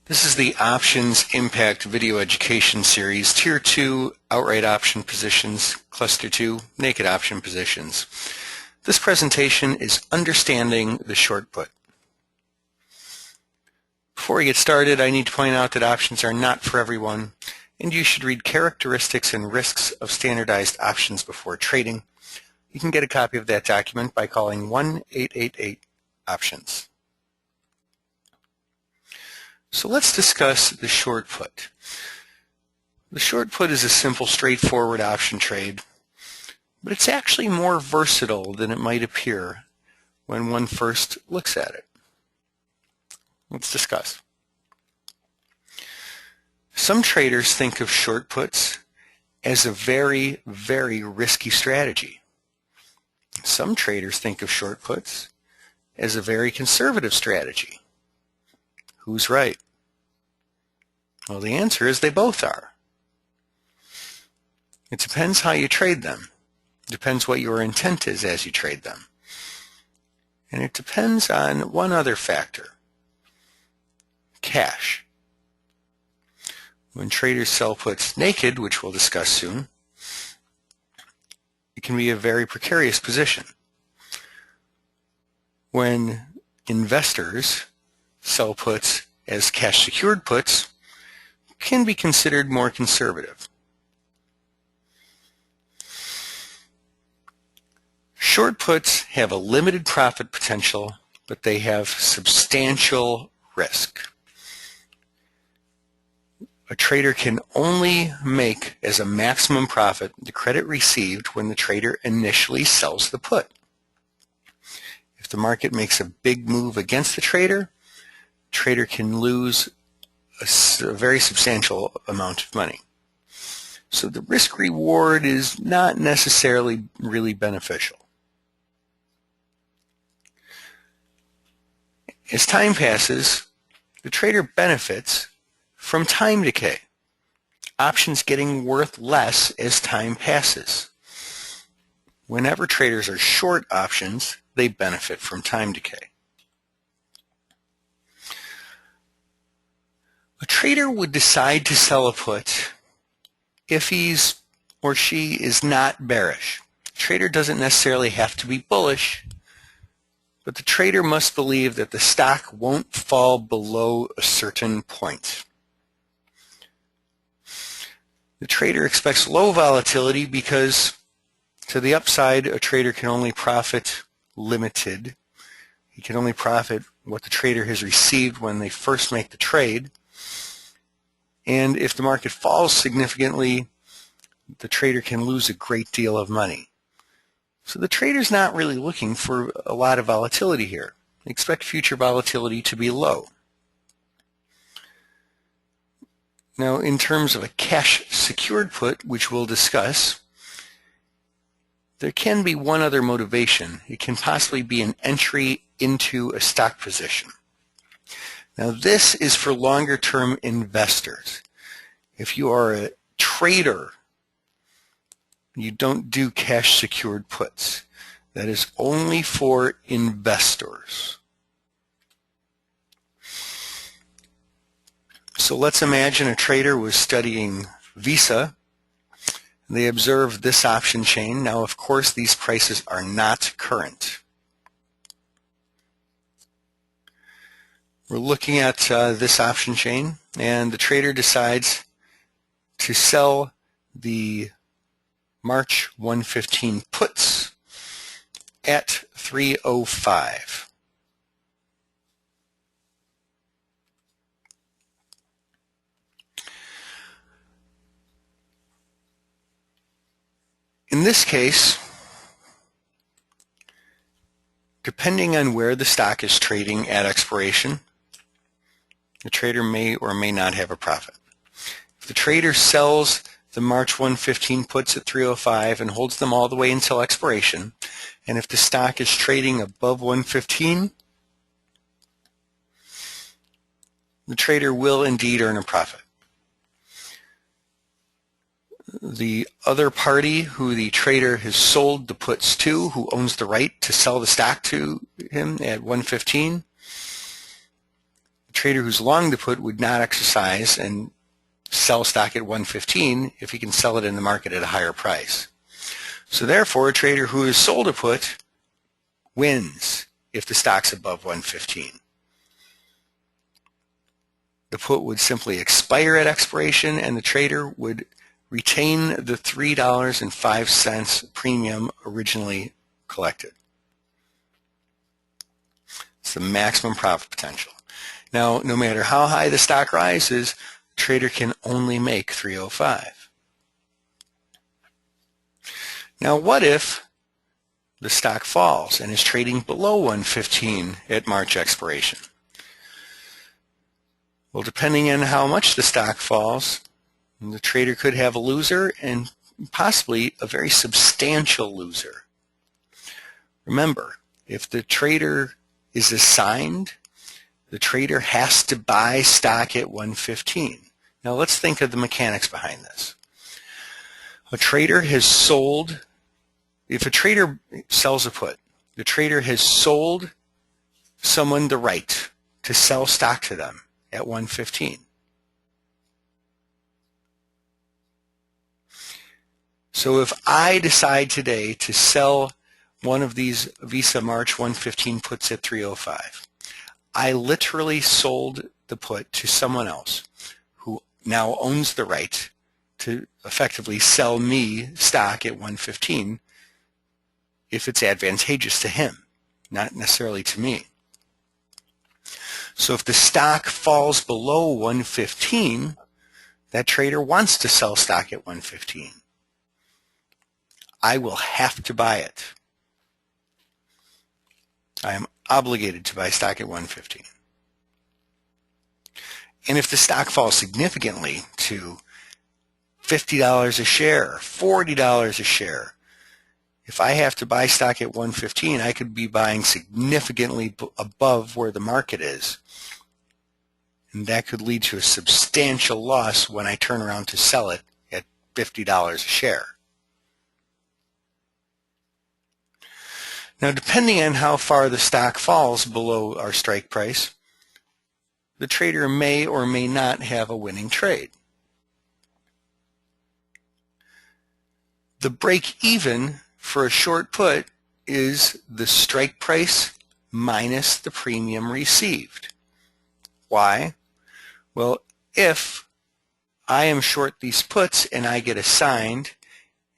This is the Options Impact Video Education Series, Tier 2 Outright Option Positions, Cluster 2 Naked Option Positions. This presentation is Understanding the Short Put. Before we get started, I need to point out that options are not for everyone, and you should read characteristics and risks of standardized options before trading. You can get a copy of that document by calling 1-888-OPTIONS. So let's discuss the short put. The short put is a simple, straightforward option trade, but it's actually more versatile than it might appear when one first looks at it. Let's discuss. Some traders think of short puts as a very, very risky strategy. Some traders think of short puts as a very conservative strategy. Who's right? Well, the answer is they both are. It depends how you trade them. It depends what your intent is as you trade them. And it depends on one other factor: cash. When traders sell puts naked, which we'll discuss soon, it can be a very precarious position. When investors sell puts as cash secured puts, can be considered more conservative. Short puts have a limited profit potential, but they have substantial risk. A trader can only make as a maximum profit the credit received when the trader initially sells the put. If the market makes a big move against the trader can lose a very substantial amount of money. So the risk reward is not necessarily really beneficial. As time passes, the trader benefits from time decay, options getting worth less as time passes. Whenever traders are short options, they benefit from time decay. A trader would decide to sell a put if he's or she is not bearish. A trader doesn't necessarily have to be bullish, but the trader must believe that the stock won't fall below a certain point. The trader expects low volatility because to the upside, a trader can only profit limited. He can only profit what the trader has received when they first make the trade. And if the market falls significantly, the trader can lose a great deal of money. So the trader's not really looking for a lot of volatility here. They expect future volatility to be low. Now, in terms of a cash secured put, which we'll discuss, there can be one other motivation. It can possibly be an entry into a stock position. Now, this is for longer-term investors. If you are a trader, you don't do cash-secured puts. That is only for investors. So let's imagine a trader was studying Visa. They observed this option chain. Now, of course, these prices are not current. We're looking at this option chain, and the trader decides to sell the March 115 puts at 305. In this case, depending on where the stock is trading at expiration, the trader may or may not have a profit. If the trader sells the March 115 puts at 305 and holds them all the way until expiration, and if the stock is trading above 115, the trader will indeed earn a profit. The other party who the trader has sold the puts to, who owns the right to sell the stock to him at 115, trader who's long the put would not exercise and sell stock at 115 if he can sell it in the market at a higher price. So therefore, a trader who has sold a put wins if the stock's above 115. The put would simply expire at expiration, and the trader would retain the $3.05 premium originally collected. It's the maximum profit potential. Now, no matter how high the stock rises, the trader can only make $3.05. Now, what if the stock falls and is trading below 115 at March expiration? Well, depending on how much the stock falls, the trader could have a loser and possibly a very substantial loser. Remember, if the trader is assigned, the trader has to buy stock at 115. Now let's think of the mechanics behind this. A trader has sold, if a trader sells a put, the trader has sold someone the right to sell stock to them at 115. So if I decide today to sell one of these Visa March 115 puts at 305, I literally sold the put to someone else who now owns the right to effectively sell me stock at 115 if it's advantageous to him, not necessarily to me. So if the stock falls below 115, that trader wants to sell stock at 115. I will have to buy it. I am obligated to buy stock at 115. And if the stock falls significantly to $50 a share, $40 a share, if I have to buy stock at 115, I could be buying significantly above where the market is. And that could lead to a substantial loss when I turn around to sell it at $50 a share. Now, depending on how far the stock falls below our strike price, the trader may or may not have a winning trade. The break even for a short put is the strike price minus the premium received. Why? Well, if I am short these puts and I get assigned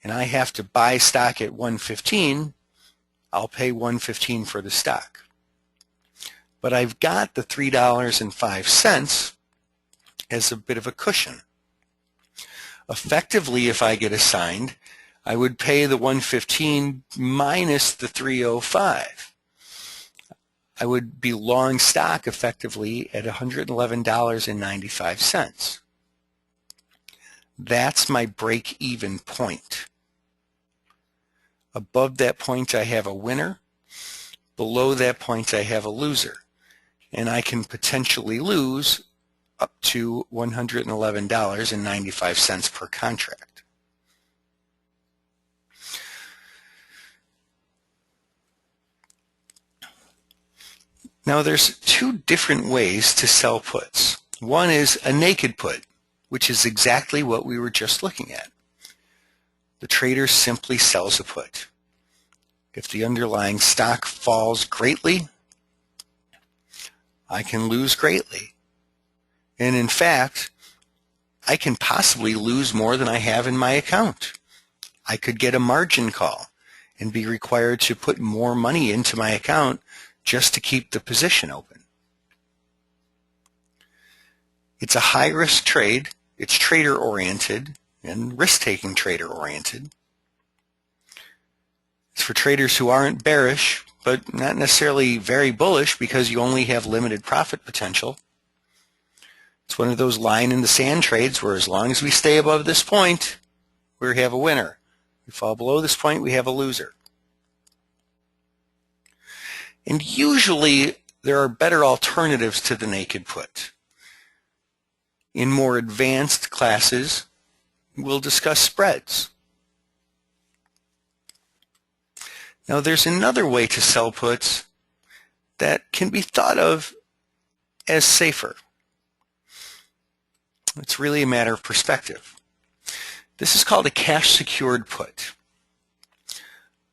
and I have to buy stock at 115, I'll pay 115 for the stock. But I've got the $3.05 as a bit of a cushion. Effectively, if I get assigned, I would pay the 115 minus the 305. I would be long stock effectively at $111.95. That's my break-even point. Above that point, I have a winner. Below that point, I have a loser. And I can potentially lose up to $111.95 per contract. Now, there's two different ways to sell puts. One is a naked put, which is exactly what we were just looking at. The trader simply sells a put. If the underlying stock falls greatly, I can lose greatly. And in fact, I can possibly lose more than I have in my account. I could get a margin call and be required to put more money into my account just to keep the position open. It's a high-risk trade. It's trader-oriented and risk-taking trader-oriented. It's for traders who aren't bearish, but not necessarily very bullish because you only have limited profit potential. It's one of those line-in-the-sand trades where as long as we stay above this point, we have a winner. If we fall below this point, we have a loser. And usually there are better alternatives to the naked put. In more advanced classes, we'll discuss spreads. Now there's another way to sell puts that can be thought of as safer. It's really a matter of perspective. This is called a cash secured put.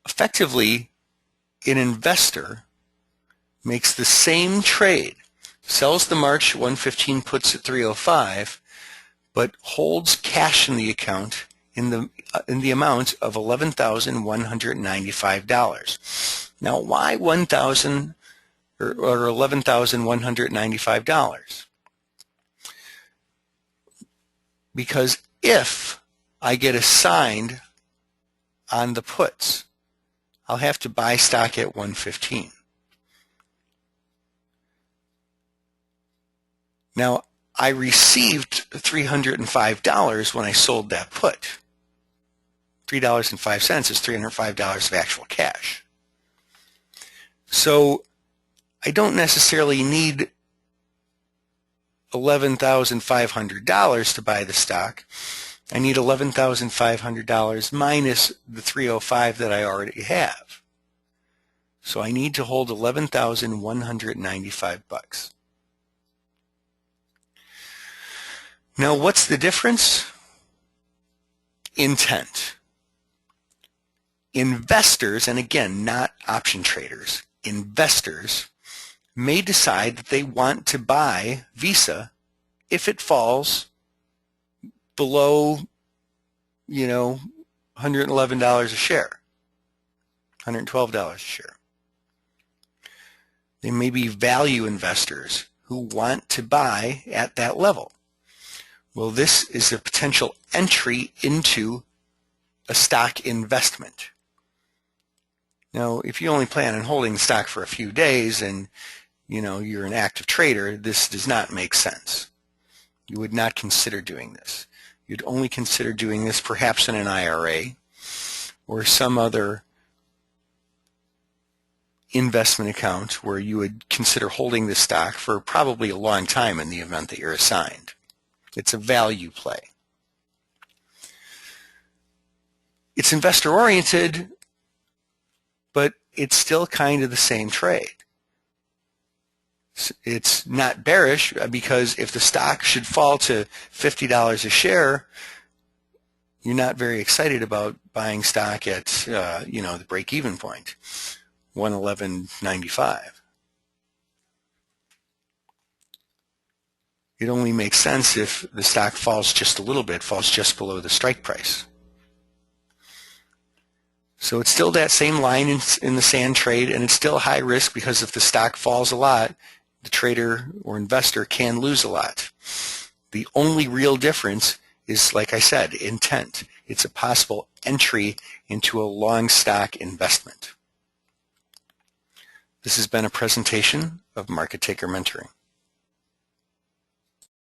Effectively, an investor makes the same trade, sells the March 115 puts at 305, but holds cash in the account in the amount of $11,195. Now, why $1,000 or $11,195? Because if I get assigned on the puts, I'll have to buy stock at 115. Now, I received $305 when I sold that put. $3.05 is $305 of actual cash. So I don't necessarily need $11,500 to buy the stock. I need $11,500 minus the $305 that I already have. So I need to hold $11,195. Now, what's the difference? Intent. Investors, and again, not option traders, investors may decide that they want to buy Visa if it falls below, $111 a share, $112 a share. They may be value investors who want to buy at that level. Well, this is a potential entry into a stock investment. Now, if you only plan on holding the stock for a few days and you're an active trader, this does not make sense. You would not consider doing this. You'd only consider doing this perhaps in an IRA or some other investment account where you would consider holding the stock for probably a long time in the event that you're assigned. It's a value play. It's investor-oriented, but it's still kind of the same trade. It's not bearish because if the stock should fall to $50 a share, you're not very excited about buying stock at the break-even point, $111.95. It only makes sense if the stock falls just a little bit, falls just below the strike price. So it's still that same line in the sand trade, and it's still high risk because if the stock falls a lot, the trader or investor can lose a lot. The only real difference is, like I said, intent. It's a possible entry into a long stock investment. This has been a presentation of Market Taker Mentoring.